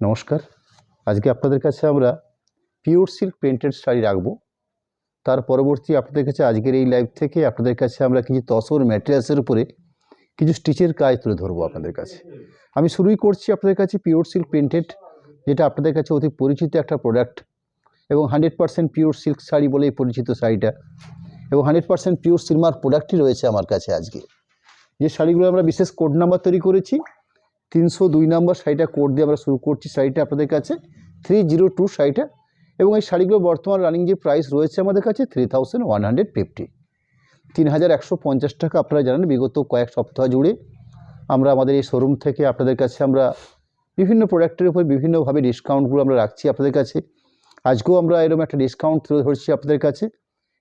নমস্কার। আজকে আপনাদের কাছে আমরা পিওর সিল্ক প্রিন্টেড শাড়ি রাখবো। তার পরবর্তী আপনাদের কাছে আজকের এই লাইভ থেকে আপনাদের কাছে আমরা কিছু তসর ম্যাটেরিয়ালসের উপরে কিছু স্টিচের কাজ তুলে ধরবো আপনাদের কাছে। আমি শুরুই করছি আপনাদের কাছে পিওর সিল্ক প্রিন্টেড, যেটা আপনাদের কাছে অতি পরিচিত একটা প্রোডাক্ট এবং 100% পিওর সিল্ক শাড়ি বলেই পরিচিত শাড়িটা, এবং 100% পিওর সিলমার প্রোডাক্টই রয়েছে আমার কাছে। আজকে যে শাড়িগুলো আমরা বিশেষ কোড নাম্বার তৈরি করেছি 302 নম্বর শাড়িটা কোড দিয়ে আমরা শুরু করছি শাড়িটা আপনাদের কাছে 302 শাড়িটা, এবং এই শাড়িগুলো বর্তমান রানিং যে প্রাইস রয়েছে আমাদের কাছে 3150, 3150 টাকা। আপনারা জানেন বিগত কয়েক সপ্তাহ জুড়ে আমরা আমাদের এই শোরুম থেকে আপনাদের কাছে আমরা বিভিন্ন প্রোডাক্টের উপর বিভিন্নভাবে ডিসকাউন্টগুলো আমরা রাখছি আপনাদের কাছে। আজকেও আমরা এরকম একটা ডিসকাউন্ট তুলে ধরছি আপনাদের কাছে,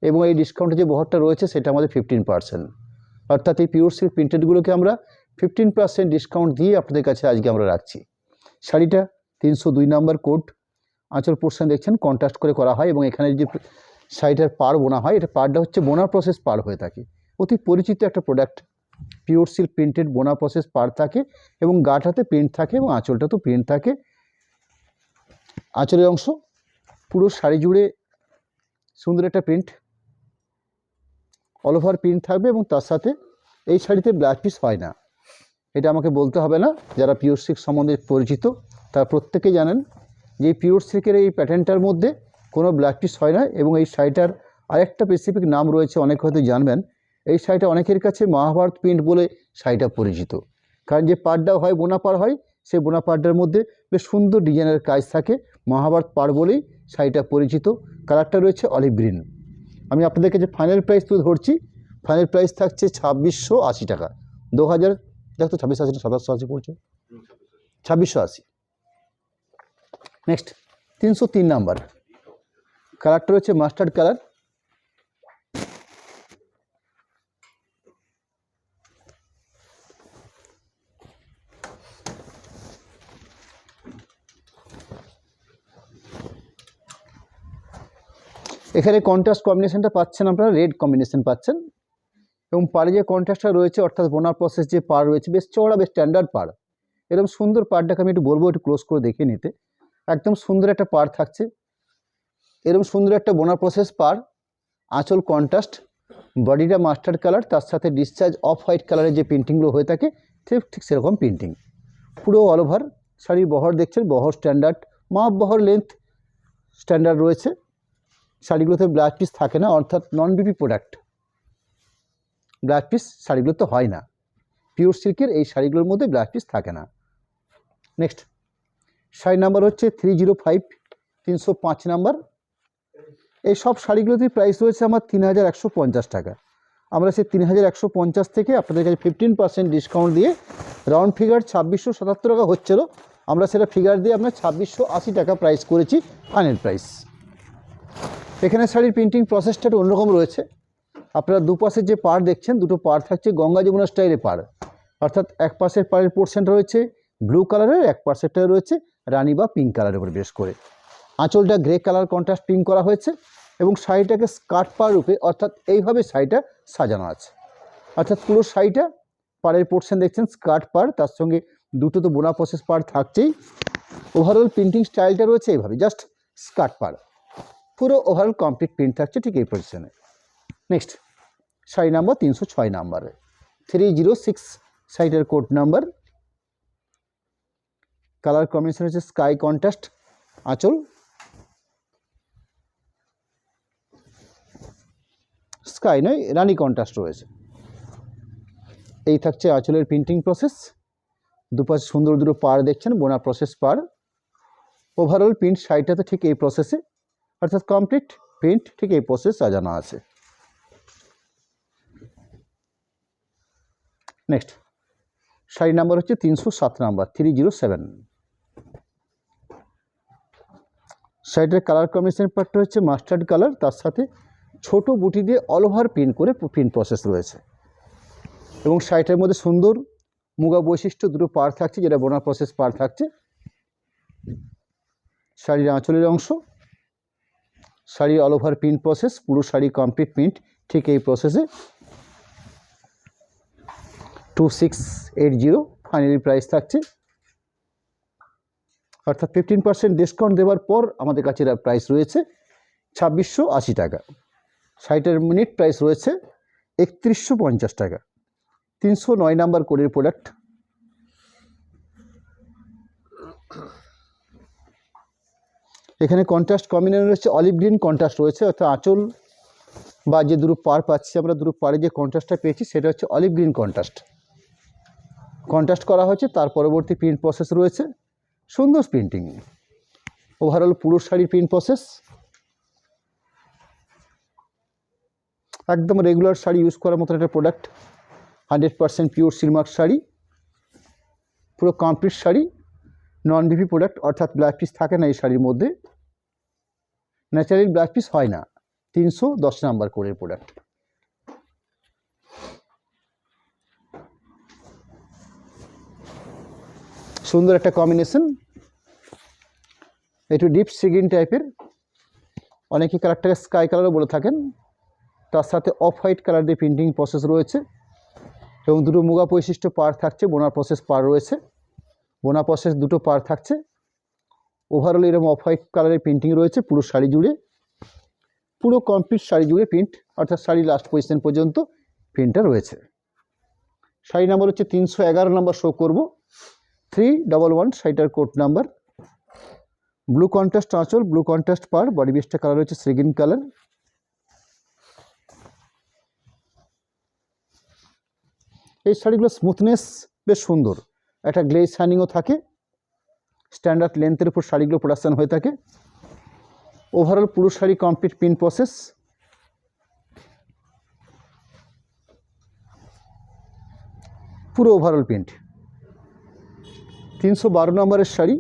এবং এই ডিসকাউন্টের যে বহরটা রয়েছে সেটা আমাদের 15%, অর্থাৎ এই পিওর সিল্ক প্রিন্টেডগুলোকে আমরা 15% ডিসকাউন্ট দিয়ে আপনাদের কাছে আজকে আমরা রাখছি। শাড়িটা 302 নম্বর কোড, আঁচল পোর্শন দেখছেন কন্ট্রাস্ট করে করা হয়, এবং এখানে যে শাড়িটার পাড় বোনা হয় এটা পাড়টা হচ্ছে বোনা প্রসেস পাড় হয়ে থাকে। অতি পরিচিত একটা প্রোডাক্ট, পিওর সিল্ক প্রিন্টেড বোনা প্রসেস পাড় থাকে, এবং গাটাতে প্রিন্ট থাকে এবং আঁচলটা তো প্রিন্ট থাকে। আঁচলের অংশ পুরো শাড়ি জুড়ে সুন্দর একটা প্রিন্ট, অল ওভার প্রিন্ট থাকবে, এবং তার সাথে এই শাড়িতে ব্লাউজ পিস হয় না। এটা আমাকে বলতে হবে না, যারা পিওর সিল্ক সম্বন্ধে পরিচিত তারা প্রত্যেকেই জানেন যে পিওর সিল্কের এই প্যাটার্নটার মধ্যে কোনো ব্লাউজ পিস হয় না। এবং এই শাড়িটার আরেকটা স্পেসিফিক নাম রয়েছে, অনেকে হয়তো জানবেন। এই শাড়িটা অনেকের কাছে মহাভারত প্রিন্ট বলে শাড়িটা পরিচিত, কারণ যে পাড়টাও হয় বোনা পাড় হয়, সেই বোনা পাড়টার মধ্যে বেশ সুন্দর ডিজাইনের কাজ থাকে, মহাভারত পাড় বলেই শাড়িটা পরিচিত। কালারটা রয়েছে অলিভ গ্রিন। আমি আপনাদেরকে যে ফাইনাল প্রাইস তুলে ধরছি, ফাইনাল প্রাইস থাকছে 2680 টাকা। 2000 দেখো তো 2680 না 2780 পড়ছে, 2680। নেক্সট 303 নাম্বার কালারটা রয়েছে মাস্টার্ড কালার। এখানে কন্ট্রাস্ট কম্বিনেশনটা পাচ্ছেন আপনারা, রেড কম্বিনেশন পাচ্ছেন, এবং পাড়ে যে কন্ট্রাস্টটা রয়েছে অর্থাৎ বোনার প্রসেস যে পাড় রয়েছে বেশ চওড়া, বেশ স্ট্যান্ডার্ড পাড়। এরকম সুন্দর পাড়টাকে আমি একটু বলবো একটু ক্লোজ করে দেখে নিতে। একদম সুন্দর একটা পাড় থাকছে, এরকম সুন্দর একটা বোনার প্রসেস পাড়, আঁচল কন্ট্রাস্ট, বডিটা মাস্টার্ড কালার, তার সাথে ডিসচার্জ অফ হোয়াইট কালারের যে প্রিন্টিংগুলো হয়ে থাকে ঠিক সেরকম প্রিন্টিং। পুরো অল ওভার শাড়ির বহর দেখছেন, বহর স্ট্যান্ডার্ড, মাপ বহর লেন্থ স্ট্যান্ডার্ড রয়েছে। শাড়িগুলোতে ব্লাউজ পিস থাকে না, অর্থাৎ নন বিপি প্রোডাক্ট, ব্লাউজ পিস শাড়িগুলোতে হয় না। পিওর সিল্কের এই শাড়িগুলোর মধ্যে ব্লাউজ পিস থাকে না। নেক্সট শাড়ি নাম্বার হচ্ছে 305, 305 নাম্বার। এই সব শাড়িগুলোতে প্রাইস রয়েছে আমার 3150 টাকা। আমরা সেই 3150 থেকে আপনাদের কাছে 15% ডিসকাউন্ট দিয়ে রাউন্ড ফিগার 2677 টাকা হচ্ছিল, আমরা সেটা ফিগার দিয়ে আপনার 2680 টাকা প্রাইস করেছি ফাইনাল প্রাইস। এখানে শাড়ির প্রিন্টিং প্রসেসটা একটু অন্যরকম রয়েছে। আপনারা দুপাশের যে পাড় দেখছেন, দুটো পাড় থাকছে গঙ্গা যমুনা স্টাইলের পাড়, অর্থাৎ এক পাশের পাড়ের পোর্শনটা রয়েছে ব্লু কালারের, এক পাশেরটা রয়েছে রানি বা পিঙ্ক কালারের উপর বেশ করে। আঁচলটা গ্রে কালার কন্ট্রাস্ট পিঙ্ক করা হয়েছে, এবং শাড়িটাকে স্কার্ট পাড় রূপে অর্থাৎ এইভাবে শাড়িটা সাজানো আছে। অর্থাৎ পুরো শাড়িটা পাড়ের পোর্শন দেখছেন স্কার্ট পাড়, তার সঙ্গে দুটো তো বোনা প্রসেস পাড় থাকছেই। ওভারঅল প্রিন্টিং স্টাইলটা রয়েছে এইভাবে, জাস্ট স্কার্ট পাড়, পুরো ওভারঅল কমপ্লিট প্রিন্ট থাকছে ঠিক এই পজিশনে। নেক্সট শাড়ি নাম্বার 306 নাম্বারে, 306 শাড়িটার কোড নাম্বার। কালার কম্বিনেশন হচ্ছে স্কাই কন্ট্রাস্ট, আঁচল স্কাই নয় রানি কন্ট্রাস্ট রয়েছে। এই থাকছে আঁচলের প্রিন্টিং প্রসেস, দুপাশে সুন্দর দুটো পাড় দেখছেন বোনা প্রসেস পাড়। ওভারঅল প্রিন্ট শাড়িটাতে ঠিক এই প্রসেসে, অর্থাৎ কমপ্লিট প্রিন্ট ঠিক এই প্রসেস সাজানো আছে। নেক্সট শাড়ি নাম্বার হচ্ছে 307 নাম্বার, 307। শাড়িটার কালার কম্বিনেশন পার্টটা হচ্ছে মাস্টার্ড কালার, তার সাথে ছোট বুটি দিয়ে অল ওভার প্রিন্ট করে প্রিন্ট প্রসেস রয়েছে, এবং শাড়িটার মধ্যে সুন্দর মুগা বৈশিষ্ট্য দুটো পাড় থাকছে, যেটা বোনা প্রসেস পাড় থাকছে। শাড়ির আঁচলের অংশ, শাড়ির অল ওভার প্রিন্ট প্রসেস, পুরো শাড়ি কমপ্লিট প্রিন্ট ঠিক এই প্রসেসে। 2680 ফাইনালি প্রাইস থাকছে। অর্থাৎ 15% ডিসকাউন্ট দেওয়ার পর আমাদের কাছে এর প্রাইস রয়েছে 2680 টাকা। শাড়িটার মিনিট প্রাইস রয়েছে 3150 টাকা। 309 নাম্বার কোডের প্রোডাক্ট। এখানে কন্ট্রাস্ট কম্বিনেশন রয়েছে, অলিভ গ্রিন কন্ট্রাস্ট রয়েছে, অর্থাৎ আঁচল বা যে দুটো পাড় পাচ্ছি আমরা, দুটো পাড়ে যে কন্ট্রাস্টটা পেয়েছি সেটা হচ্ছে অলিভ গ্রিন কন্ট্রাস্ট করা হয়েছে। তার পরবর্তী প্রিন্ট প্রসেস রয়েছে, সুন্দর প্রিন্টিং। ওভারঅল পুরো শাড়ির প্রিন্ট প্রসেস একদম রেগুলার শাড়ি ইউজ করার মতো একটা প্রোডাক্ট। 100% পিওর সিলমার্ক শাড়ি, পুরো কমপ্লিট শাড়ি, নন বিপি প্রোডাক্ট, অর্থাৎ ব্ল্যাক পিস থাকে না এই শাড়ির মধ্যে, ন্যাচারালি ব্ল্যাক পিস হয় না। 310 নাম্বার কোডের প্রোডাক্ট। সুন্দর একটা কম্বিনেশন, একটু ডিপ সি গ্রিন টাইপের, অনেকে কালারটাকে স্কাই কালারও বলে থাকেন। তার সাথে অফ হোয়াইট কালার দিয়ে প্রিন্টিং প্রসেস রয়েছে এবং দুটো মুগা বৈশিষ্ট্য পার থাকছে, বোনা প্রসেস পার রয়েছে, বোনা প্রসেস দুটো পার থাকছে। ওভারঅল এরকম অফ হোয়াইট কালারের প্রিন্টিং রয়েছে পুরো শাড়ি জুড়ে, পুরো কমপ্লিট শাড়ি জুড়ে প্রিন্ট, অর্থাৎ শাড়ি লাস্ট পজিশন পর্যন্ত প্রিন্টটা রয়েছে। শাড়ি নাম্বার হচ্ছে 311 নাম্বার শো করব, 311 শাড়িটার কোড নাম্বার। ব্লু কন্ট্রাস্ট আঁচল, ব্লু কন্ট্রাস্ট পার, বডি বেসটা কালার হচ্ছে সি গ্রিন কালার। এই শাড়িগুলো স্মুথনেস বেশ সুন্দর, একটা গ্লেজ শাইনিংও থাকে, স্ট্যান্ডার্ড লেন্থের উপর শাড়িগুলো প্রোডাকশান হয়ে থাকে। ওভারঅল পুরো শাড়ি কমপ্লিট প্রিন্ট প্রসেস, পুরো ওভারঅল প্রিন্ট। 312 নম্বরের শাড়ি।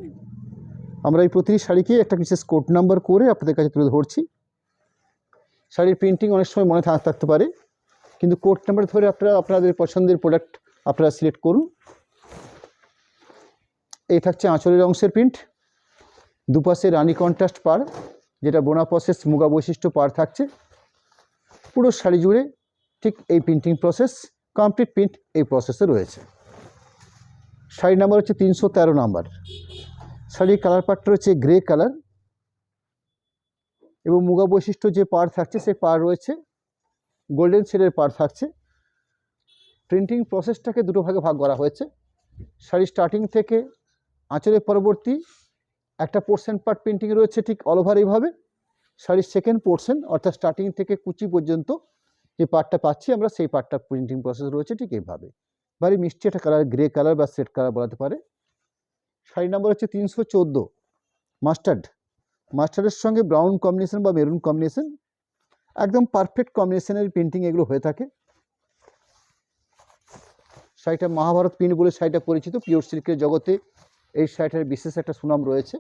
আমরা এই প্রতিটি শাড়িকে একটা বিশেষ কোড নাম্বার করে আপনাদের কাছে তুলে ধরছি। শাড়ির প্রিন্টিং অনেক সময় মনে থাকতে পারে, কিন্তু কোড নাম্বার ধরে আপনারা আপনাদের পছন্দের প্রোডাক্ট আপনারা সিলেক্ট করুন। এই থাকছে আঁচলের অংশের প্রিন্ট, দুপাশে রানী কন্ট্রাস্ট পার, যেটা বোনা প্রসেস মুগা বৈশিষ্ট্য পার থাকছে। পুরো শাড়ি জুড়ে ঠিক এই প্রিন্টিং প্রসেস, কমপ্লিট প্রিন্ট এই প্রসেসে রয়েছে। শাড়ি নাম্বার হচ্ছে 313 নাম্বার। শাড়ির কালার পার্টটা হচ্ছে গ্রে কালার এবং মুগা বৈশিষ্ট্য যে পার থাকছে সেই পার রয়েছে গোল্ডেন শেডের পার থাকছে। প্রিন্টিং প্রসেসটাকে দুটো ভাগে ভাগ করা হয়েছে। শাড়ি স্টার্টিং থেকে আঁচলের পরবর্তী একটা পোর্শন পার্ট প্রিন্টিং রয়েছে ঠিক অল ওভার এইভাবে। শাড়ির সেকেন্ড পোর্শন অর্থাৎ স্টার্টিং থেকে কুচি পর্যন্ত যে পার্টটা পাচ্ছি আমরা, সেই পার্টটা প্রিন্টিং প্রসেস রয়েছে ঠিক এইভাবে। ভারী মিষ্টি একটা কালার, গ্রে কালার বা সেট কালার বলাতে পারে। শাড়ি নাম্বার হচ্ছে 314 মাস্টার্ডের সঙ্গে ব্রাউন কম্বিনেশন বা মেরুন কম্বিনেশন, একদম পারফেক্ট কম্বিনেশনের প্রিন্টিং এগুলো হয়ে থাকে। শাড়িটা মহাভারত প্রিন্ট বলে শাড়িটা পরিচিত, পিওর সিল্কের জগতে এই শাড়িটার বিশেষ একটা সুনাম রয়েছে।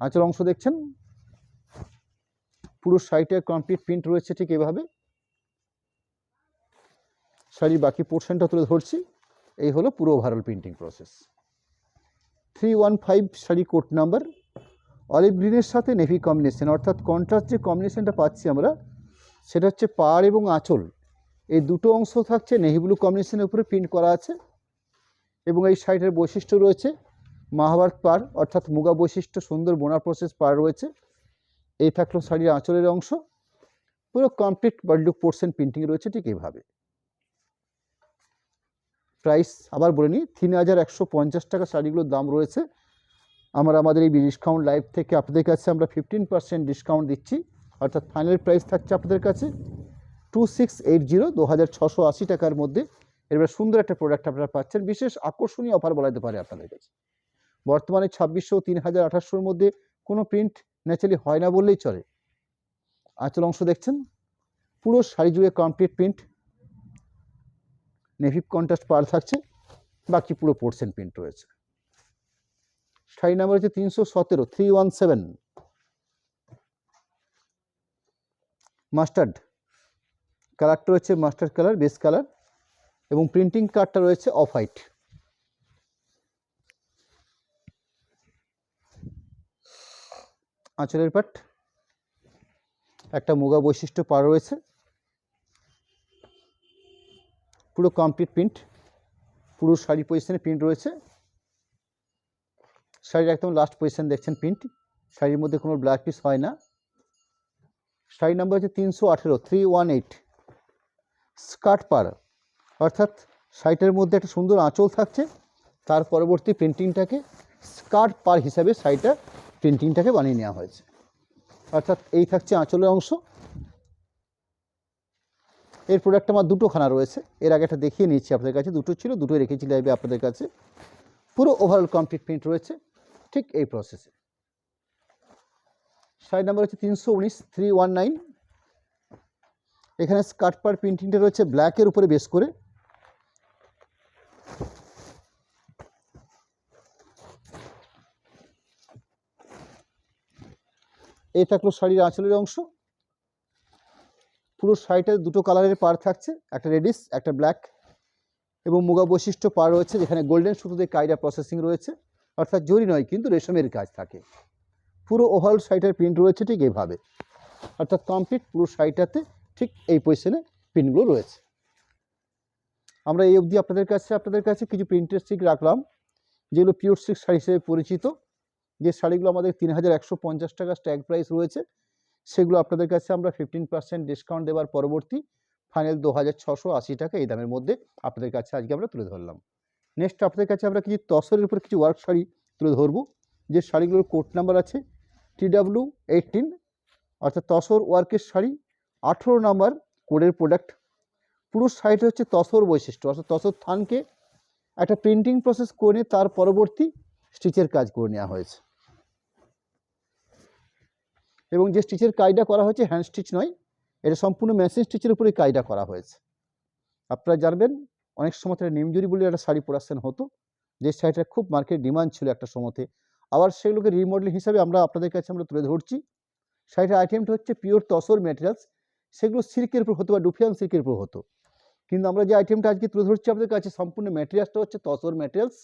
আঁচল অংশ দেখছেন, পুরো শাড়িটার কমপ্লিট প্রিন্ট রয়েছে ঠিক এভাবে। শাড়ির বাকি পোর্শনটা তুলে ধরছি। এই হলো পুরো overall printing process. 315 sari code number, olive গ্রিনের সাথে নেভি কম্বিনেশন, অর্থাৎ কন্ট্রাস্ট যে কম্বিনেশনটা পাচ্ছি আমরা সেটা হচ্ছে পাড় এবং আঁচল, এই দুটো অংশ থাকছে নেভি ব্লু কম্বিনেশনের উপরে প্রিন্ট করা আছে। এবং এই শাড়িটার বৈশিষ্ট্য রয়েছে মহাভারত পাড়, অর্থাৎ মুগা বৈশিষ্ট্য, সুন্দর বোনা প্রসেস পাড় রয়েছে। এই থাকলো শাড়ির আঁচলের অংশ, পুরো complete body look portion printing রয়েছে ঠিক এইভাবে। প্রাইস আবার বলে নিই, 3150 টাকা শাড়িগুলোর দাম রয়েছে। আমরা আমাদের এই ডিসকাউন্ট লাইভ থেকে আপনাদের কাছে আমরা 15% ডিসকাউন্ট দিচ্ছি, অর্থাৎ ফাইনাল প্রাইস থাকছে আপনাদের কাছে 2680, 2680 টাকার মধ্যে। এবার সুন্দর একটা প্রোডাক্ট আপনারা পাচ্ছেন, বিশেষ আকর্ষণীয় অফার বলা যেতে পারে আপনাদের কাছে। বর্তমানে 2600, 3000, 2800-র মধ্যে কোনো প্রিন্ট ন্যাচারালি হয় না বললেই চলে। আঁচল অংশ দেখছেন, পুরো শাড়ি জুড়ে কমপ্লিট প্রিন্ট, নেভি কন্ট্রাস্ট পার থাকছে, বাকি পুরো পোর্শন প্রিন্ট রয়েছে। শাড়ি নাম্বার হচ্ছে 317, 317 মাস্টার্ড কালারটা রয়েছে, মাস্টার্ড কালার বেস কালার, এবং প্রিন্টিং কার্ডটা রয়েছে অফ হোয়াইট। আঁচলের পাট একটা মুগা বৈশিষ্ট্য পার রয়েছে, পুরো কমপ্লিট প্রিন্ট, পুরো শাড়ি পজিশনে প্রিন্ট রয়েছে। শাড়ির একদম লাস্ট পজিশন দেখছেন প্রিন্ট, শাড়ির মধ্যে কোনো ব্লাউজ পিস হয় না। শাড়ি নাম্বার হচ্ছে 318, 318। স্কার্ট পাড়, অর্থাৎ শাড়িটার মধ্যে একটা সুন্দর আঁচল থাকছে, তার পরবর্তী প্রিন্টিংটাকে স্কার্ট পাড় হিসাবে শাড়িটা প্রিন্টিংটাকে বানিয়ে নেওয়া হয়েছে। অর্থাৎ এই থাকছে আঁচলের অংশ। এর প্রোডাক্ট আমার দুটোখানা রয়েছে, এর আগে একটা দেখিয়ে নিচ্ছি আপনাদের কাছে, দুটো ছিল, দুটোই রেখেছি লাইভে আপনাদের কাছে। পুরো ওভারঅল কমপ্লিট প্রিন্ট রয়েছে ঠিক এই প্রসেসে। শাড়ি নাম্বার হচ্ছে 319, 319। এখানে স্কার্ট পাড় প্রিন্টিংটা রয়েছে ব্ল্যাকের উপরে বেস করে। এই থাকলো শাড়ির আঁচলের অংশ। পুরো শাড়িটার দুটো কালারের পাড় থাকছে, একটা রেডিশ একটা ব্ল্যাক, এবং মুগা বৈশিষ্ট্য পাড় রয়েছে যেখানে গোল্ডেন সুতো দিয়ে কায়রা প্রসেসিং রয়েছে, অর্থাৎ জরি নয় কিন্তু রেশমের কাজ থাকে। পুরো ওভারঅল শাড়িটার প্রিন্ট রয়েছে ঠিক এইভাবে, অর্থাৎ কমপ্লিট পুরো শাড়িটাতে ঠিক এই পজিশনে প্রিন্টগুলো রয়েছে। আমরা এই অবধি আপনাদের কাছে কিছু প্রিন্টের স্টিক রাখলাম, যেগুলো পিওর সিল্ক শাড়ি হিসেবে পরিচিত। যে শাড়িগুলো আমাদের 3150 টাকা স্ট্যাগ প্রাইস রয়েছে, সেগুলো আপনাদের কাছে আমরা 15% ডিসকাউন্ট দেওয়ার পরবর্তী ফাইনাল 2680 টাকা এই দামের মধ্যে আপনাদের কাছে আজকে আমরা তুলে ধরলাম। নেক্সট আপনাদের কাছে আমরা কিছু তসরের উপর কিছু ওয়ার্ক শাড়ি তুলে ধরবো, যে শাড়িগুলোর কোড নাম্বার আছে TW18, অর্থাৎ তসর ওয়ার্কের শাড়ি 18 নাম্বার কোডের প্রোডাক্ট। পুরো শাড়িটা হচ্ছে তসর বৈশিষ্ট্য, অর্থাৎ তসর থানকে একটা প্রিন্টিং প্রসেস করে তার পরবর্তী স্টিচের কাজ করে নেওয়া হয়েছে, এবং যে স্টিচের কাজটা করা হয়েছে হ্যান্ড স্টিচ নয়, এটা সম্পূর্ণ মেশিন স্টিচের উপরে কাজটা করা হয়েছে। আপনারা জানবেন অনেক সময় নিমজুরি বলে একটা শাড়ি প্রোডাকশন হতো, যে শাড়িটা খুব মার্কেট ডিমান্ড ছিল একটা সময়তে, আবার সেগুলোকে রিমডেলিং হিসাবে আমরা আপনাদের কাছে আমরা তুলে ধরছি। শাড়িটার আইটেমটা হচ্ছে পিওর তসর ম্যাটেরিয়ালস, সেগুলো সিল্কের উপর হতো বা ডুফিয়ান সিল্কের উপর হতো, কিন্তু আমরা যে আইটেমটা আজকে তুলে ধরছি আপনাদের কাছে সম্পূর্ণ ম্যাটেরিয়ালসটা হচ্ছে তসর ম্যাটেরিয়ালস।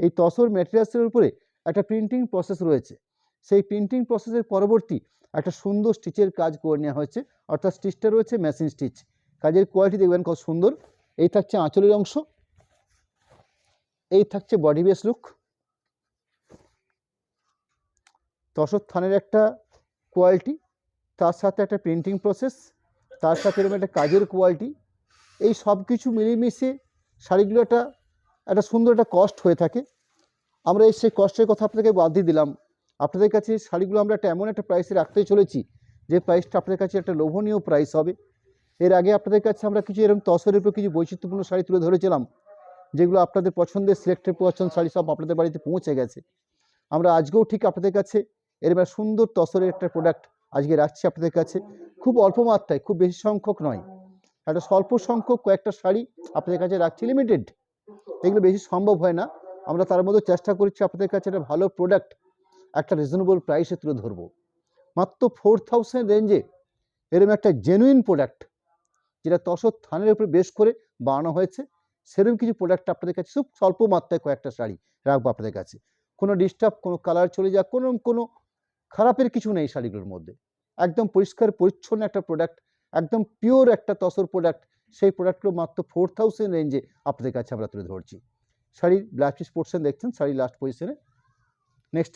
এই তসর ম্যাটেরিয়ালসের উপরে একটা প্রিন্টিং প্রসেস রয়েছে, সেই প্রিন্টিং প্রসেসের পরবর্তী একটা সুন্দর স্টিচের কাজ করে নেওয়া হয়েছে, অর্থাৎ স্টিচটা রয়েছে মেশিন স্টিচ। কাজের কোয়ালিটি দেখবেন কত সুন্দর। এই থাকছে আঁচলের অংশ, এই থাকছে বডি বেস লুক। তসর থানের একটা কোয়ালিটি, তার সাথে একটা প্রিন্টিং প্রসেস, তার সাথে এরকম একটা কাজের কোয়ালিটি, এই সব কিছু মিলেমিশে শাড়িগুলো একটা সুন্দর একটা কস্ট হয়ে থাকে। আমরা সেই কস্টের কথা আপনাদেরকে বাদ দিয়ে দিলাম, আপনাদের কাছে শাড়িগুলো আমরা এমন একটা প্রাইসে রাখতে চলেছি যে প্রাইসটা আপনাদের কাছে একটা লোভনীয় প্রাইস হবে। এর আগে আপনাদের কাছে আমরা কিছু এরকম তসরের উপর কিছু বৈচিত্র্যপূর্ণ শাড়ি তুলে ধরেছিলাম, যেগুলো আপনাদের পছন্দের সিলেক্টেড পছন্দ শাড়ি সব আপনাদের বাড়িতে পৌঁছে গেছে। আমরা আজকেও ঠিক আপনাদের কাছে এরকম সুন্দর তসরের একটা প্রোডাক্ট আজকে রাখছি আপনাদের কাছে, খুব অল্প মাত্রায়, খুব বেশি সংখ্যক নয়, একটা স্বল্প সংখ্যক কয়েকটা শাড়ি আপনাদের কাছে রাখছি লিমিটেড, এগুলো বেশি সম্ভব হয় না। আমরা তার মধ্যে চেষ্টা করছি আপনাদের কাছে একটা ভালো প্রোডাক্ট একটা রিজনেবল প্রাইসে তুলে ধরবো। মাত্র 4000 রেঞ্জে এরকম একটা জেনুইন প্রোডাক্ট, যেটা তসর থানের উপরে বেশ করে বানানো হয়েছে, সেরকম কিছু প্রোডাক্ট আপনাদের কাছে খুব স্বল্প মাত্রায় কয়েকটা শাড়ি রাখবো আপনাদের কাছে। কোনো ডিস্টার্ব, কোনো কালার চলে যাক, কোনো খারাপের কিছু নেই শাড়িগুলোর মধ্যে, একদম পরিষ্কার পরিচ্ছন্ন একটা প্রোডাক্ট, একদম পিওর একটা তসর প্রোডাক্ট। সেই প্রোডাক্টগুলো মাত্র 4000 রেঞ্জে আপনাদের কাছে আমরা তুলে ধরছি। শাড়ির ব্লাউজ পিস পোর্শন দেখছেন শাড়ির লাস্ট পজিশনে। নেক্সট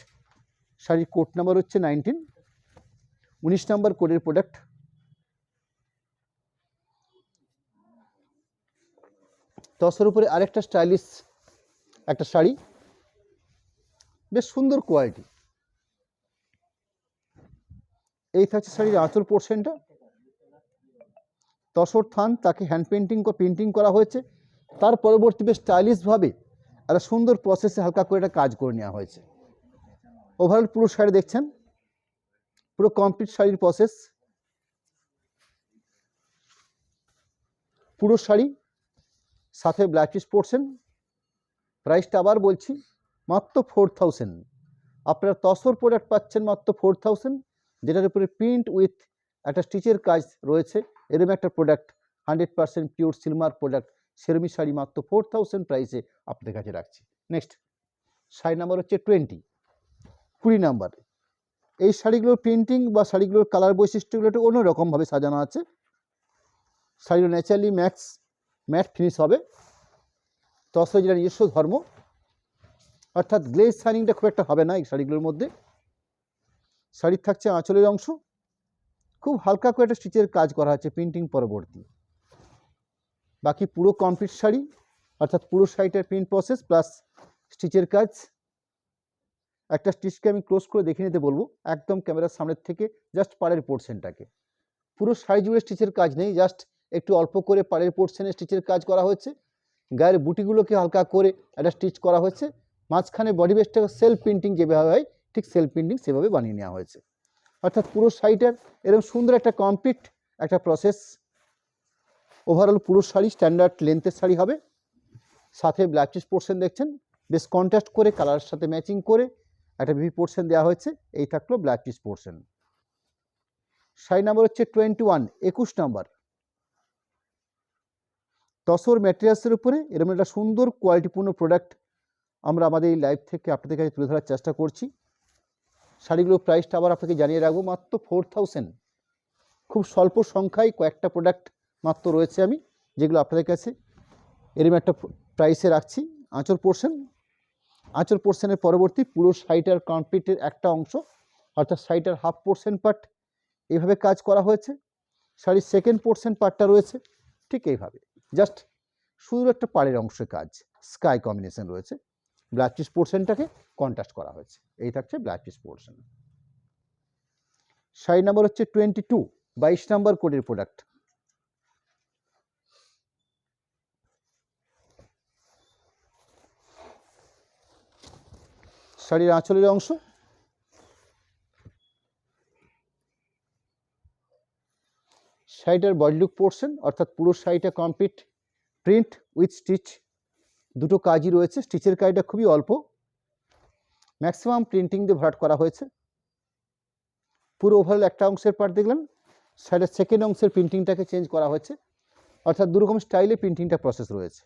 শাড়ির কোড নাম্বার হচ্ছে 19, 19 নাম্বার কোডের প্রোডাক্ট। তসর উপরে আরেকটা স্টাইলিশ একটা শাড়ি, বেশ সুন্দর কোয়ালিটি। এই থাকছে শাড়ির আঁচল পোর্শনটা, তসর থান তাকে হ্যান্ড প্রিন্টিং করা হয়েছে, তার পরবর্তী বেশ স্টাইলিশভাবে একটা সুন্দর প্রসেসে হালকা করে একটা কাজ করে নেওয়া হয়েছে। ওভারঅল পুরো শাড়ি দেখছেন, পুরো কমপ্লিট শাড়ির প্রসেস, পুরো শাড়ি সাথে ব্লাউজ পিস পোর্শন। প্রাইসটা আবার বলছি মাত্র 4000। আপনারা তসর প্রোডাক্ট পাচ্ছেন মাত্র 4000, যেটার উপরে প্রিন্ট উইথ একটা স্টিচের কাজ রয়েছে, এরকম একটা প্রোডাক্ট 100% পিওর সিলমার প্রোডাক্ট, সেরমি শাড়ি মাত্র 4000 প্রাইসে আপনাদের কাছে রাখছি। নেক্সট শাড়ি নাম্বার হচ্ছে 20 নাম্বার। এই শাড়িগুলোর প্রিন্টিং বা শাড়িগুলোর কালার বৈশিষ্ট্যগুলো একটু অন্যরকমভাবে সাজানো আছে। শাড়িগুলো ন্যাচারালি ম্যাট ফিনিশ হবে, তসর যেটা নিজস্ব ধর্ম। অর্থাৎ গ্লেজ শাইনিংটা খুব একটা হবে না এই শাড়িগুলোর মধ্যে। শাড়ির থাকছে আঁচলের অংশ, খুব হালকা করে একটা স্টিচের কাজ করা হচ্ছে প্রিন্টিং পরবর্তী। বাকি পুরো কমপ্লিট শাড়ি, অর্থাৎ পুরো শাড়িটার প্রিন্ট প্রসেস প্লাস স্টিচের কাজ। একটা স্টিচকে আমি ক্লোজ করে দেখে নিতে বলবো একদম ক্যামেরার সামনের থেকে, জাস্ট পাড়ের পোর্শনটাকে। পুরো শাড়ি জুড়ে স্টিচের কাজ নেই, জাস্ট একটু অল্প করে পাড়ের পোর্শনে স্টিচের কাজ করা হয়েছে। গায়ের বুটিগুলোকে হালকা করে একটা স্টিচ করা হয়েছে। মাঝখানে বডি বেসটাকে সেলফ প্রিন্টিং যেভাবে হয় ঠিক সেলফ প্রিন্টিং সেভাবে বানিয়ে নেওয়া হয়েছে। অর্থাৎ পুরো শাড়িটার এরকম সুন্দর একটা কমপ্লিট একটা প্রসেস। ওভারঅল পুরো শাড়ি স্ট্যান্ডার্ড লেন্থের শাড়ি হবে। সাথে ব্ল্যাক পিস পোর্শন দেখছেন, বেশ কন্ট্রাস্ট করে কালারের সাথে ম্যাচিং করে একটা ভিভি পোর্শন দেওয়া হয়েছে। এই থাকলো black piece portion. Sari number হচ্ছে 21, 21 নাম্বার। তসর ম্যাটেরিয়ালসের উপরে এরকম একটা সুন্দর কোয়ালিটিপূর্ণ প্রোডাক্ট আমরা আমাদের এই লাইভ থেকে আপনাদের কাছে তুলে ধরার চেষ্টা করছি। শাড়িগুলোর প্রাইসটা আবার আপনাকে জানিয়ে রাখবো, মাত্র 4000। খুব স্বল্প সংখ্যায় কয়েকটা প্রোডাক্ট মাত্র রয়েছে আমি যেগুলো আপনাদের কাছে এরকম একটা প্রাইসে রাখছি। আঁচল পোর্শন, আঁচল পোর্শনের পরবর্তী পুরো শাড়িটার কমপ্লিটের একটা অংশ, অর্থাৎ শাড়িটার হাফ পোর্শন পার্ট এইভাবে কাজ করা হয়েছে। শাড়ির সেকেন্ড পোর্শন পার্টটা রয়েছে ঠিক এইভাবে, জাস্ট শুধু একটা পাড়ের অংশে কাজ, স্কাই কম্বিনেশন রয়েছে। ব্ল্যাক পিস পোর্শনটাকে কন্ট্রাস্ট করা হয়েছে। এই থাকছে black piece portion. Sari number হচ্ছে 22, 22 নাম্বার কোডের প্রোডাক্ট। শাড়ির আঁচলের অংশ, শাড়িটার বডি লুক পোর্শন, অর্থাৎ পুরো শাড়িটা কমপ্লিট প্রিন্ট উইথ স্টিচ, দুটো কাজই রয়েছে। স্টিচের কাজটা খুবই অল্প, ম্যাক্সিমাম প্রিন্টিং দিয়ে ভরাট করা হয়েছে। পুরো ওভারঅল একটা অংশের পার্ট দেখলেন, শাড়ির সেকেন্ড অংশের প্রিন্টিংটাকে চেঞ্জ করা হয়েছে, অর্থাৎ দুরকম স্টাইলে প্রিন্টিংটা প্রসেস রয়েছে।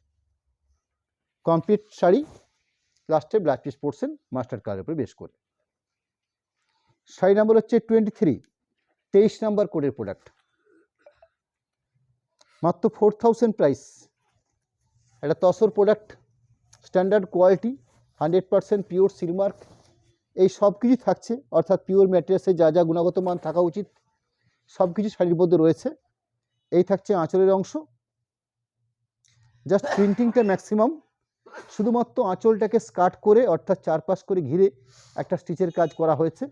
কমপ্লিট শাড়ি, লাস্টে ব্ল্যাক পিস পোর্শন মাস্টার্ড কালারের উপরে বেশ করে। শাড়ি নাম্বার হচ্ছে 23, 23 নাম্বার কোডের প্রোডাক্ট। মাত্র 4000 প্রাইস। একটা tussar product, standard quality, 100% pure Silk Mark, এই সব কিছু থাকছে। অর্থাৎ পিওর ম্যাটেরিয়ালসে যা যা গুণগত মান থাকা উচিত সব কিছু শাড়ির মধ্যে রয়েছে। এই থাকছে আঁচলের অংশ, জাস্ট প্রিন্টিংটা ম্যাক্সিমাম, শুধুমাত্র আঁচলটাকে স্কার্ট করে অর্থাৎ চারপাশ করে ঘিরে একটা স্টিচের কাজ করা হয়েছে।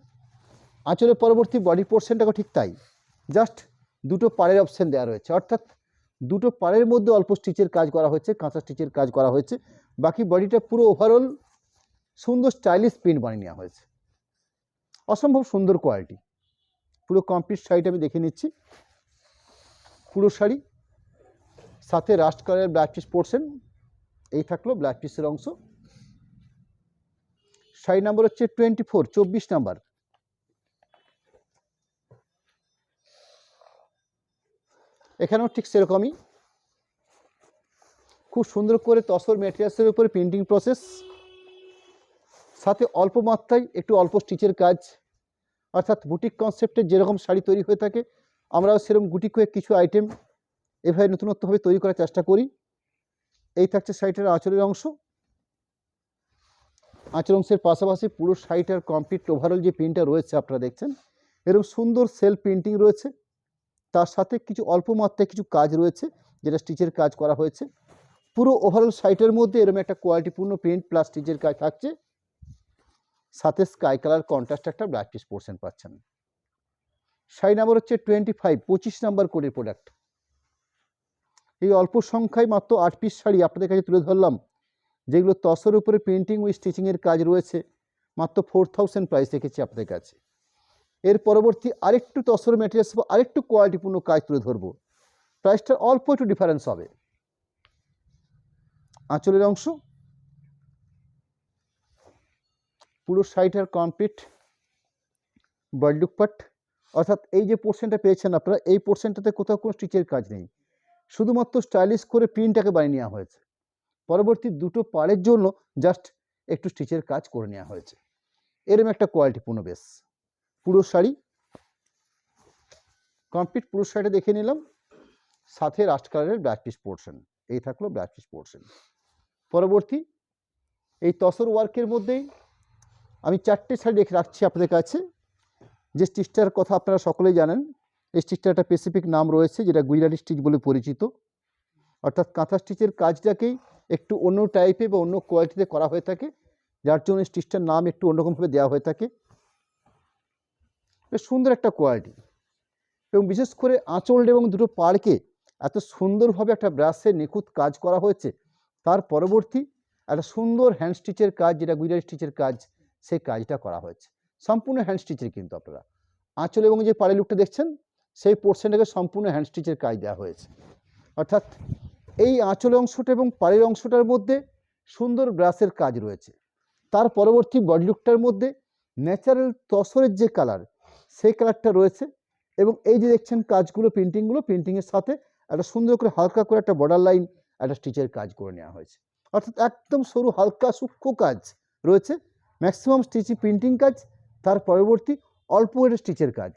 আঁচলের পরবর্তী বডি পোর্শনটাকে ঠিক তাই, জাস্ট দুটো পাড়ের অপশান দেওয়া রয়েছে, অর্থাৎ দুটো পাড়ের মধ্যে অল্প স্টিচের কাজ করা হয়েছে, কাঁচা স্টিচের কাজ করা হয়েছে। বাকি বডিটা পুরো ওভারঅল সুন্দর স্টাইলিশ প্রিন্ট বানিয়ে নেওয়া হয়েছে, অসম্ভব সুন্দর কোয়ালিটি। পুরো কমপ্লিট শাড়িটা আমি দেখে নিচ্ছি। পুরো শাড়ি, সাথে রাস্ট কালারের ব্ল্যাক পিস পোর্শন, এই থাকলো ব্ল্যাক পিসের অংশ। শাড়ি নাম্বার হচ্ছে 24, 24 নাম্বার। এখানেও ঠিক সেরকমই, খুব সুন্দর করে তসর ম্যাটেরিয়ালসের উপরে প্রিন্টিং প্রসেস, সাথে অল্প মাত্রায় একটু অল্প স্টিচের কাজ। অর্থাৎ বুটিক কনসেপ্টের যেরকম শাড়ি তৈরি হয়ে থাকে আমরাও সেরকম গুটি কয়েক কিছু আইটেম এভাবে নতুনত্বভাবে তৈরি করার চেষ্টা করি। এই থাকছে শাড়িটার আঁচলের অংশ। আঁচল অংশের পাশাপাশি পুরো শাড়িটার কমপ্লিট ওভারঅল যে প্রিন্টটা রয়েছে আপনারা দেখছেন, এরকম সুন্দর সেলফ প্রিন্টিং রয়েছে। তার সাথে কিছু অল্প মাত্রায় কিছু কাজ রয়েছে যেটা স্টিচের কাজ করা হয়েছে। পুরো ওভারঅল শাড়িটার মধ্যে এরকম একটা কোয়ালিটিপূর্ণ প্রিন্ট প্লাস স্টিচের কাজ থাকছে, সাথে স্কাই কালার কন্ট্রাস্ট একটা ব্ল্যাক পিস পোর্শন পাচ্ছেন। শাড়ি নাম্বার হচ্ছে 25, 25 নাম্বার কোডের প্রোডাক্ট। এই অল্প সংখ্যায় মাত্র 8 পিস শাড়ি আপনাদের কাছে তুলে ধরলাম, যেগুলো তসর উপরে প্রিন্টিং উইথ স্টিচিংয়ের কাজ রয়েছে। মাত্র 4000 প্রাইস রেখেছি আপনাদের কাছে। এর পরবর্তী আরেকটু তসর ম্যাটেরিয়ালস বা আরেকটু কোয়ালিটিপূর্ণ কাজ তুলে ধরবো, প্রাইসটা অল্প একটু ডিফারেন্স হবে। আঁচলের অংশ, পুরো শাড়িটার কমপ্লিট বডি লুক পার্ট, অর্থাৎ এই যে পোর্শনটা পেয়েছেন আপনারা, এই পোর্শনটাতে কোথাও কোনো স্টিচের কাজ নেই, শুধুমাত্র স্টাইলিশ করে প্রিন্টটাকে বানিয়ে নেওয়া হয়েছে। পরবর্তী দুটো পাড়ের জন্য জাস্ট একটু স্টিচের কাজ করে নেওয়া হয়েছে। এরকম একটা কোয়ালিটিপূর্ণ বেস। পুরো শাড়ি কমপ্লিট, পুরো শাড়িটা দেখে নিলাম, সাথে রাস্ট কালারের ব্ল্যাক পিস পোর্শন। এই থাকলো ব্ল্যাক পিস পোর্শন। পরবর্তী এই তসর ওয়ার্কের মধ্যেই আমি 4টে শাড়ি রেখে রাখছি আপনাদের কাছে। যে স্টিচটার কথা আপনারা সকলেই জানেন, এই স্টিচটার একটা স্পেসিফিক নাম রয়েছে যেটা গুজরাটি স্টিচ বলে পরিচিত। অর্থাৎ কাঁথা স্টিচের কাজটাকেই একটু অন্য টাইপে বা অন্য কোয়ালিটিতে করা হয়ে থাকে, যার জন্য স্টিচটার নাম একটু অন্যরকমভাবে দেওয়া হয়ে থাকে। বেশ সুন্দর একটা কোয়ালিটি, এবং বিশেষ করে আঁচল এবং দুটো পাড়কে এত সুন্দরভাবে একটা ব্রাশে নিখুঁত কাজ করা হয়েছে। তার পরবর্তী একটা সুন্দর হ্যান্ড স্টিচের কাজ, যেটা গুজরাটি স্টিচের কাজ, সেই কাজটা করা হয়েছে সম্পূর্ণ হ্যান্ড স্টিচের। কিন্তু আপনারা আঁচল এবং যে পাড়ের লুকটা দেখছেন, সেই পোর্শনটাকে সম্পূর্ণ হ্যান্ড স্টিচের কাজ দেওয়া হয়েছে। অর্থাৎ এই আঁচল অংশটা এবং পাড়ের অংশটার মধ্যে সুন্দর ব্রাশের কাজ রয়েছে। তার পরবর্তী বডি লুকটার মধ্যে ন্যাচারাল তসরের যে কালার, সেই কালারটা রয়েছে। এবং এই যে দেখছেন কাজগুলো, প্রিন্টিংয়ের সাথে একটা সুন্দর করে হালকা করে একটা বর্ডার লাইন, একটা স্টিচের কাজ করে নেওয়া হয়েছে। অর্থাৎ একদম সরু হালকা সূক্ষ্ম কাজ রয়েছে, ম্যাক্সিমাম স্টিচই প্রিন্টিং কাজ, তার পরবর্তী অল্প একটা স্টিচের কাজ।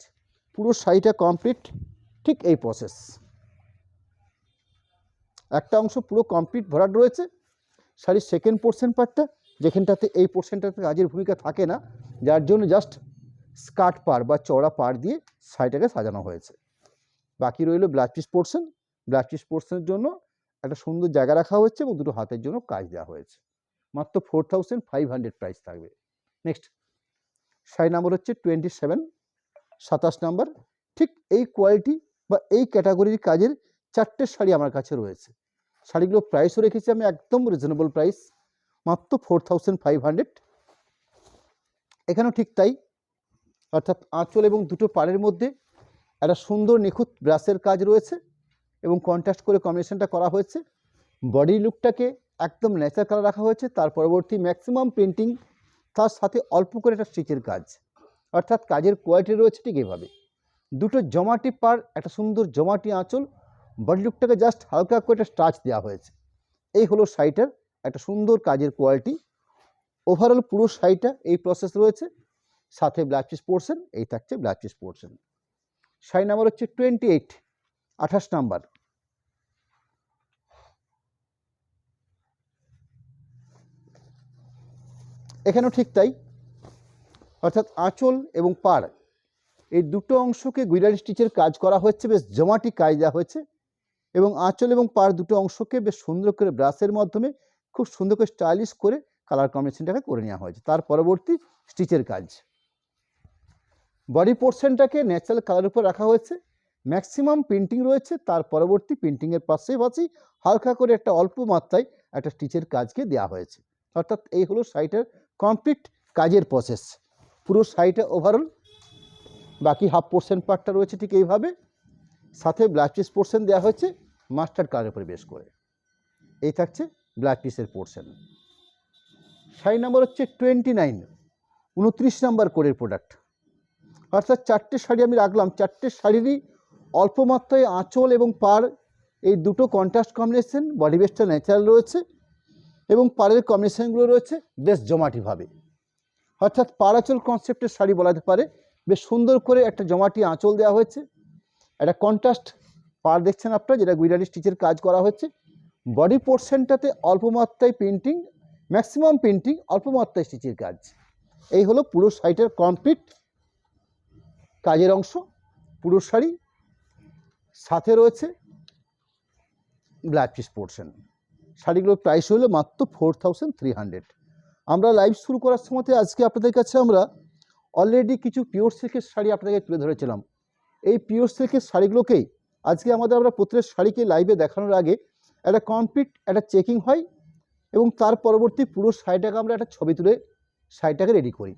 পুরো শাড়িটা কমপ্লিট ঠিক এই প্রসেস। একটা অংশ পুরো কমপ্লিট ভরাট রয়েছে। শাড়ির সেকেন্ড পোর্শন পার্টটা, যেখানটাতে এই পোর্শনটাতে কাজের ভূমিকা থাকে না, যার জন্য জাস্ট স্কার্ট পাড় বা চওড়া পাড় দিয়ে শাড়িটাকে সাজানো হয়েছে। বাকি রইল blouse piece portion. Blouse piece পোর্শনের জন্য একটা সুন্দর জায়গা রাখা হয়েছে এবং দুটো হাতের জন্য কাজ দেওয়া হয়েছে। মাত্র 4500 প্রাইস থাকবে। নেক্সট শাড়ি নাম্বার হচ্ছে 27, 27 নাম্বার। ঠিক এই কোয়ালিটি বা এই ক্যাটাগরির কাজের 4টে শাড়ি আমার কাছে রয়েছে। শাড়িগুলো প্রাইসও রেখেছি আমি একদম রিজনেবল প্রাইস, মাত্র 4500। এখানেও ঠিক তাই, অর্থাৎ আঁচল এবং দুটো পাড়ের মধ্যে একটা সুন্দর নিখুঁত ব্রাশের কাজ রয়েছে এবং কন্ট্রাস্ট করে কম্বিনেশনটা করা হয়েছে। বডি লুকটাকে একদম ন্যাচারাল কালার রাখা হয়েছে, তার পরবর্তী ম্যাক্সিমাম প্রিন্টিং, তার সাথে অল্প করে একটা স্টিচের কাজ। অর্থাৎ কাজের কোয়ালিটি রয়েছে ঠিক এইভাবে। দুটো জমাটি পাড়, একটা সুন্দর জমাটি আঁচল, বডি লুকটাকে জাস্ট হালকা করে একটা স্টাচ দেওয়া হয়েছে। এই হলো শাড়িটার একটা সুন্দর কাজের কোয়ালিটি। ওভারঅল পুরো শাড়িটা এই প্রসেস রয়েছে, সাথে ব্লাউজ পিস পোর্শন, এই থাকছে blouse piece portion. Sari number হচ্ছে 28, 28 নাম্বার। এখানেও ঠিক তাই, অর্থাৎ আঁচল এবং পাড় এই দুটো অংশকে গুজরাটি স্টিচের কাজ করা হচ্ছে, বেশ জমাটি কাজ দেওয়া হয়েছে। এবং আঁচল এবং পাড় দুটো অংশকে বেশ সুন্দর করে ব্রাশের মাধ্যমে খুব সুন্দর করে স্টাইলিশ করে কালার কম্বিনেশনটাকে করে নেওয়া হয়েছে। তার পরবর্তী স্টিচের কাজ। বডি পোর্শনটাকে ন্যাচারাল কালার উপর রাখা হয়েছে, ম্যাক্সিমাম প্রিন্টিং রয়েছে, তার পরবর্তী প্রিন্টিংয়ের পাশাপাশি হালকা করে একটা অল্প মাত্রায় একটা স্টিচের কাজকে দেওয়া হয়েছে। অর্থাৎ এই হলো শাড়িটার কমপ্লিট কাজের প্রসেস। পুরো শাড়িটা ওভারঅল। বাকি হাফ পোর্শন পার্টটা রয়েছে ঠিক এইভাবে, সাথে ব্লাউজ পিস পোর্শন দেওয়া হয়েছে মাস্টার্ড কালারের উপরে বেশ করে। এই থাকছে ব্লাউজ পিসের পোর্শন। শাড়ি নাম্বার হচ্ছে 29, 29 নাম্বার কোডের প্রোডাক্ট। অর্থাৎ 4টে শাড়ি আমি রাখলাম, 4টে শাড়িরই অল্প মাত্রায় আঁচল এবং পাড় এই দুটো কন্ট্রাস্ট কম্বিনেশন, বডি বেসটা ন্যাচারাল রয়েছে এবং পাড়ের কম্বিনেশনগুলো রয়েছে বেশ জমাটিভাবে। অর্থাৎ পাড় আঁচল কনসেপ্টের শাড়ি বলা যেতে পারে। বেশ সুন্দর করে একটা জমাটি আঁচল দেওয়া হয়েছে, একটা কন্ট্রাস্ট পাড় দেখছেন আপনারা, যেটা গুজরাটি স্টিচের কাজ করা হচ্ছে। বডি পোর্শনটাতে অল্প মাত্রায় প্রিন্টিং, ম্যাক্সিমাম প্রিন্টিং, অল্প মাত্রায় স্টিচের কাজ। এই হলো পুরো শাড়িটার কমপ্লিট কাজের অংশ। পুরো শাড়ি সাথে রয়েছে ব্লাউজ পিস পোর্শন। শাড়িগুলোর প্রাইস হলো মাত্র 4300। আমরা লাইভ শুরু করার সময় আজকে আপনাদের কাছে আমরা অলরেডি কিছু পিওর সিল্কের শাড়ি আপনাদেরকে তুলে ধরেছিলাম। এই পিওর সিল্কের শাড়িগুলোকেই আজকে আমরা প্রত্যেক শাড়িকে লাইভে দেখানোর আগে একটা কমপ্লিট একটা চেকিং হয় এবং তার পরবর্তী পুরো শাড়িটাকে আমরা একটা ছবি তুলে শাড়িটাকে রেডি করি।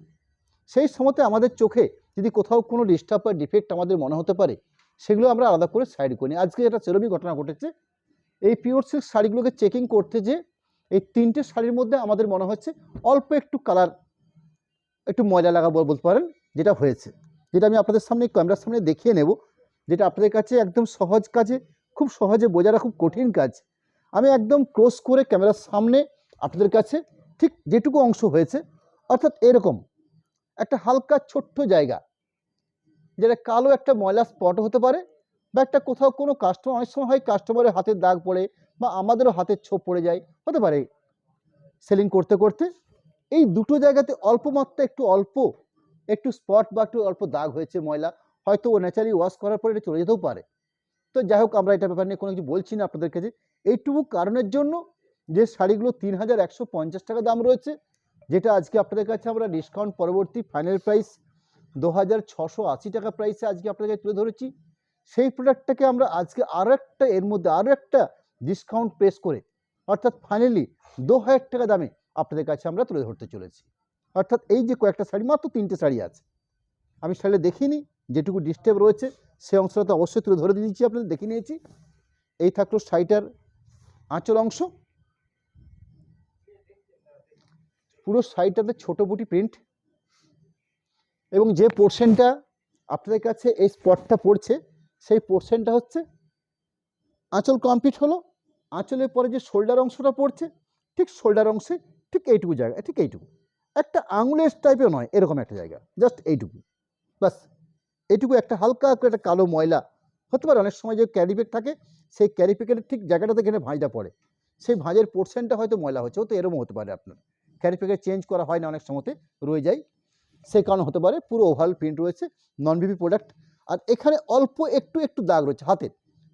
সেই সময়তে আমাদের চোখে যদি কোথাও কোনো ডিস্টার্ব বা ডিফেক্ট আমাদের মনে হতে পারে, সেগুলো আমরা আলাদা করে সাইড করি। আজকে এটা সেরকমই ঘটনা ঘটেছে। এই পিওর সিল্ক শাড়িগুলোকে চেকিং করতে যে এই 3টে শাড়ির মধ্যে আমাদের মনে হচ্ছে অল্প একটু কালার, একটু ময়লা লাগা বলতে পারেন, যেটা হয়েছে, যেটা আমি আপনাদের সামনে ক্যামেরার সামনে দেখিয়ে নেব, যেটা আপনাদের কাছে একদম সহজ কাজে, খুব সহজে বোঝাটা খুব কঠিন কাজ। আমি একদম ক্লোজ করে ক্যামেরার সামনে আপনাদের কাছে ঠিক যেটুকু অংশ হয়েছে, অর্থাৎ এরকম একটা হালকা ছোট্ট জায়গা, যেটা কালো একটা ময়লা স্পট হতে পারে, বা একটা কোথাও কোনো কাস্টমার, অনেক সময় হয় কাস্টমারের হাতের দাগ পড়ে বা আমাদেরও হাতের ছোপ পড়ে যায়, হতে পারে। সেলিং করতে করতে এই দুটো জায়গাতে অল্প মাত্রা একটু স্পট বা একটু অল্প দাগ হয়েছে, ময়লা, হয়তো ও ন্যাচারালি ওয়াশ করার পরে এটা চলে যেতেও পারে। তো যাই হোক, আমরা এটা ব্যাপার নিয়ে কোনো কিছু বলছি না আপনাদের কাছে। এইটুকু কারণের জন্য যে শাড়িগুলো 3150 টাকা দাম রয়েছে, যেটা আজকে আপনাদের কাছে আমরা ডিসকাউন্ট পরবর্তী ফাইনাল প্রাইস 2680 টাকা প্রাইসে আজকে আপনাদের কাছে তুলে ধরেছি। সেই প্রোডাক্টটাকে আমরা আজকে এর মধ্যে আরও একটা ডিসকাউন্ট প্রেস করে, অর্থাৎ ফাইনালি 2000 টাকা দামে আপনাদের কাছে আমরা তুলে ধরতে চলেছি। অর্থাৎ এই যে কয়েকটা শাড়ি, মাত্র 3টে শাড়ি আছে, আমি শাড়ি দেখিনি, যেটুকু ডিস্টার্ব রয়েছে সেই অংশটা তো অবশ্যই তুলে ধরে দিয়েছি, আপনাদের দেখে নিয়েছি। এই থাকলো শাড়িটার আঁচল অংশ, পুরো শাড়িটাতে ছোটো বুটি প্রিন্ট, এবং যে পোর্শনটা আপনাদের কাছে এই স্পটটা পড়ছে সেই পোর্শনটা হচ্ছে আঁচল কমপ্লিট হলো। আঁচলের পরে যে শোল্ডার অংশটা পড়ছে, ঠিক শোল্ডার অংশে ঠিক এইটুকু জায়গা, ঠিক এইটুকু, একটা আঙুলের টাইপের নয়, এরকম একটা জায়গা, জাস্ট এইটুকু, বাস এইটুকু একটা হালকা করে একটা কালো ময়লা হতে পারে। অনেক সময় যে ক্যারি ব্যাগ থাকে, সেই ক্যারি ব্যাগের ঠিক জায়গাটাতে এখানে ভাঁজটা পড়ে, সেই ভাঁজের পোর্শনটা হয়তো ময়লা হচ্ছে, তো এরকম হতে পারে। আপনার ক্যারি ব্যাগে চেঞ্জ করা হয় না, অনেক সময়তে রয়ে যায়, সেই কারণে হতে পারে। পুরো ওভারঅল প্রিন্ট রয়েছে, নন বিবি প্রোডাক্ট। আর এখানে অল্প একটু দাগ রয়েছে হাতের,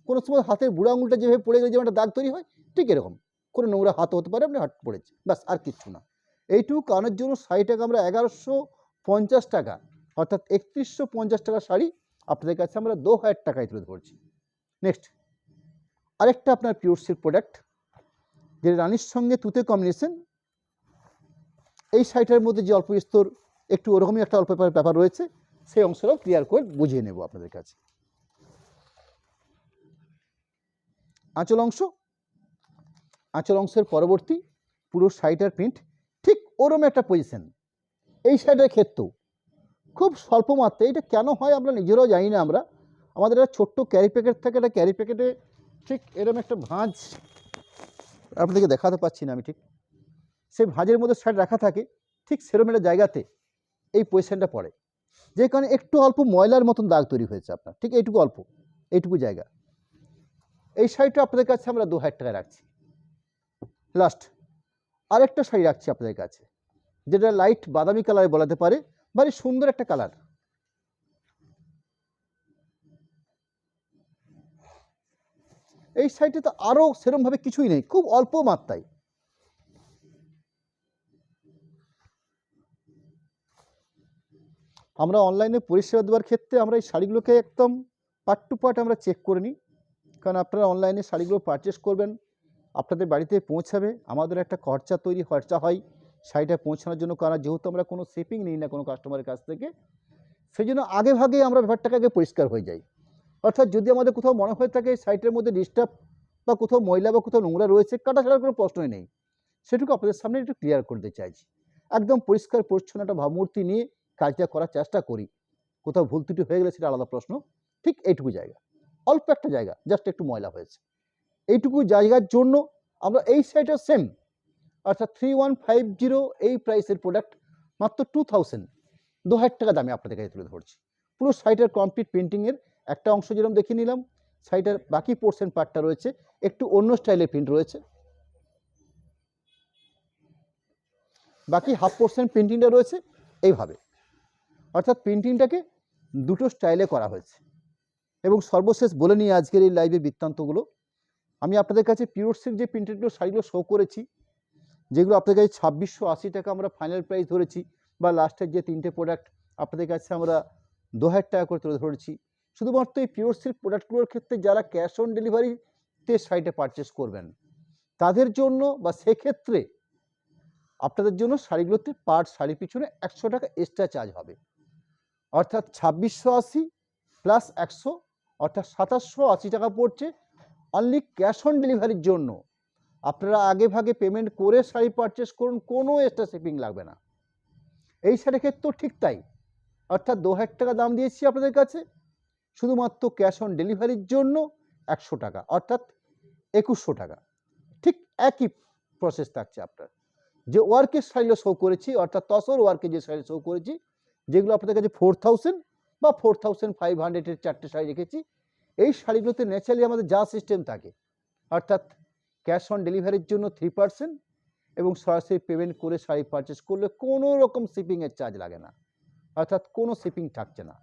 কোনো সময় হাতের বুড়ো আঙুলটা যেভাবে পড়ে গেলে যেমন একটা দাগ তৈরি হয়, ঠিক এরকম কোনো নোংরা হাত হতে পারে, আপনি হাত পড়েছে, ব্যাস, আর কিচ্ছু না। এইটুকু কারণের জন্য শাড়িটাকে আমরা 1150 টাকা, অর্থাৎ 3150 টাকার শাড়ি আপনাদের কাছে আমরা 2000 টাকায় তুলে ধরছি। নেক্সট আরেকটা আপনার পিওর সিল্ক প্রোডাক্ট, যে রানীর সঙ্গে তুতে কম্বিনেশন। এই শাড়িটার মধ্যে যে অল্প স্তর একটু ওরকমই একটা অল্প ব্যাপার রয়েছে, সেই অংশটাও ক্লিয়ার করে বুঝিয়ে নেব আপনাদের কাছে। আঁচল অংশের পরবর্তী পুরো শাড়িটার প্রিন্ট ঠিক ওরম একটা পজিশন। এই শাড়িটার ক্ষেত্রেও খুব স্বল্প মাত্রায়, এটা কেন হয় আমরা নিজেরাও জানি না। আমাদের একটা ছোট্ট ক্যারি প্যাকেট থাকে, একটা ক্যারি প্যাকেটে ঠিক এরকম একটা ভাঁজ, আপনাদেরকে দেখাতে পাচ্ছি না আমি, ঠিক সেই ভাঁজের মধ্যে শাড়ি রাখা থাকে, ঠিক সেরকম একটা জায়গাতে এই পজিশনটা পড়ে, যে কারণে একটু অল্প ময়লার মতন দাগ তৈরি হয়েছে আপনার, ঠিক এইটুকু জায়গা। এই শাড়িটা আপনাদের কাছে আমরা 2000 টাকায় রাখছি। লাস্ট আরেকটা শাড়ি রাখছি আপনাদের কাছে, যেটা লাইট বাদামি কালারে বলাতে পারে, ভারী সুন্দর একটা কালার। এই শাড়িটা তো আরও সেরকমভাবে কিছুই নেই, খুব অল্প মাত্রায়। আমরা অনলাইনে পরিষেবা দেওয়ার ক্ষেত্রে আমরা এই শাড়িগুলোকে একদম পার্ট টু পার্ট আমরা চেক করে নিই, কারণ আপনারা অনলাইনে শাড়িগুলো পারচেস করবেন, আপনাদের বাড়িতে পৌঁছাবে, আমাদের একটা খরচা হয় শাড়িটা পৌঁছানোর জন্য। কারণ যেহেতু আমরা কোনো শিপিং নিই না কোনো কাস্টমারের কাছ থেকে, সেই জন্য আগে আমরা ব্যাপারটাকে আগে পরিষ্কার হয়ে যাই। অর্থাৎ যদি আমাদের কোথাও মনে হয়ে থাকে শাড়িটার মধ্যে ডিস্টার্ব বা কোথাও ময়লা বা কোথাও নোংরা রয়েছে, কাটা ছাড়ার কোনো প্রশ্নই নেই, সেটুকু আপনাদের সামনে একটু ক্লিয়ার করতে চাইছি। একদম পরিষ্কার পরিচ্ছন্ন একটা ভাবমূর্তি নিয়ে কাজটা করার চেষ্টা করি, কোথাও ভুল ত্রুটি হয়ে গেলে সেটা আলাদা প্রশ্ন। ঠিক এইটুকু জায়গা, অল্প একটা জায়গা, জাস্ট একটু ময়লা হয়েছে, এইটুকু জায়গার জন্য আমরা এই শাড়িটা সেম, অর্থাৎ 3150 এই প্রাইসের প্রোডাক্ট মাত্র 2000 টাকা দামে আপনাদের কাছে তুলে ধরছি। পুরো শাড়িটার কমপ্লিট প্রিন্টিংয়ের একটা অংশ যেরকম দেখিয়ে নিলাম, শাড়িটার বাকি পোর্শন পার্টটা রয়েছে একটু অন্য স্টাইলের প্রিন্ট রয়েছে, বাকি হাফ পোর্শন প্রিন্টিংটা রয়েছে এইভাবে, অর্থাৎ প্রিন্টিংটাকে দুটো স্টাইলে করা হয়েছে। এবং সর্বশেষ বলে নিয়ে আজকের এই লাইভের বৃত্তান্তগুলো, আমি আপনাদের কাছে পিওর সিল্ক যে প্রিন্টেডগুলো শাড়িগুলো শো করেছি, যেগুলো আপনাদের কাছে 2680 টাকা আমরা ফাইনাল প্রাইস ধরেছি, বা লাস্টের যে 3টে প্রোডাক্ট আপনাদের কাছে আমরা 2000 টাকা করে তুলে ধরেছি, শুধুমাত্র এই পিওর সিল্ক প্রোডাক্টগুলোর ক্ষেত্রে যারা ক্যাশ অন ডেলিভারিতে শাড়িটা পারচেস করবেন তাদের জন্য, বা সেক্ষেত্রে আপনাদের জন্য শাড়িগুলোতে পার শাড়ি পিছনে 100 টাকা এক্সট্রা চার্জ হবে, অর্থাৎ 2680 প্লাস 100, অর্থাৎ 2780 টাকা পড়ছে অনলি ক্যাশ অন ডেলিভারির জন্য। আপনারা আগে ভাগে পেমেন্ট করে শাড়ি পারচেস করুন, কোনো এক্সট্রা শিপিং লাগবে না। এই শাড়ির ক্ষেত্রেও ঠিক তাই, অর্থাৎ 2000 টাকা দাম দিয়েছি আপনাদের কাছে, শুধুমাত্র ক্যাশ অন ডেলিভারির জন্য 100 টাকা, অর্থাৎ 2100 টাকা। ঠিক একই প্রসেস থাকছে। আপনার যে ওয়ার্কের শাড়িগুলো শো করেছি, অর্থাৎ তসর ওয়ার্কের যে শাড়ি শো করেছি, যেগুলো আপনাদের কাছে 4000 বা 4500-এর 4টে শাড়ি রেখেছি, এই শাড়িগুলোতে ন্যাচারালি আমাদের যা সিস্টেম থাকে, অর্থাৎ ক্যাশ অন ডেলিভারির জন্য 3%, এবং সরাসরি পেমেন্ট করে শাড়ি পারচেস করলে কোনো রকম শিপিংয়ের চার্জ লাগে না, অর্থাৎ কোনো শিপিং থাকছে না।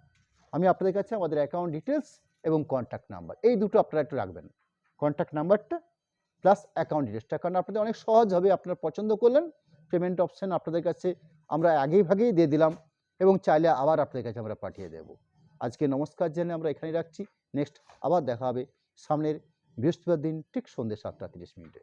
আমি আপনাদের কাছে আমাদের অ্যাকাউন্ট ডিটেলস এবং কন্ট্যাক্ট নাম্বার এই দুটো আপনারা একটু রাখবেন, কন্ট্যাক্ট নাম্বারটা প্লাস অ্যাকাউন্ট ডিটেলসটা, কারণ আপনাদের অনেক সহজ হবে। আপনারা পছন্দ করলেন, পেমেন্ট অপশান আপনাদের কাছে আমরা আগেই ভাগেই দিয়ে দিলাম এবং চাইলে আবার আপনাদের কাছে আমরা পাঠিয়ে দেব। আজকে নমস্কার জানিয়ে আমরা এখানেই রাখছি। নেক্সট আবার দেখা হবে সামনের বৃহস্পতিবার দিন ঠিক সন্ধ্যে 7টা 30 মিনিটে।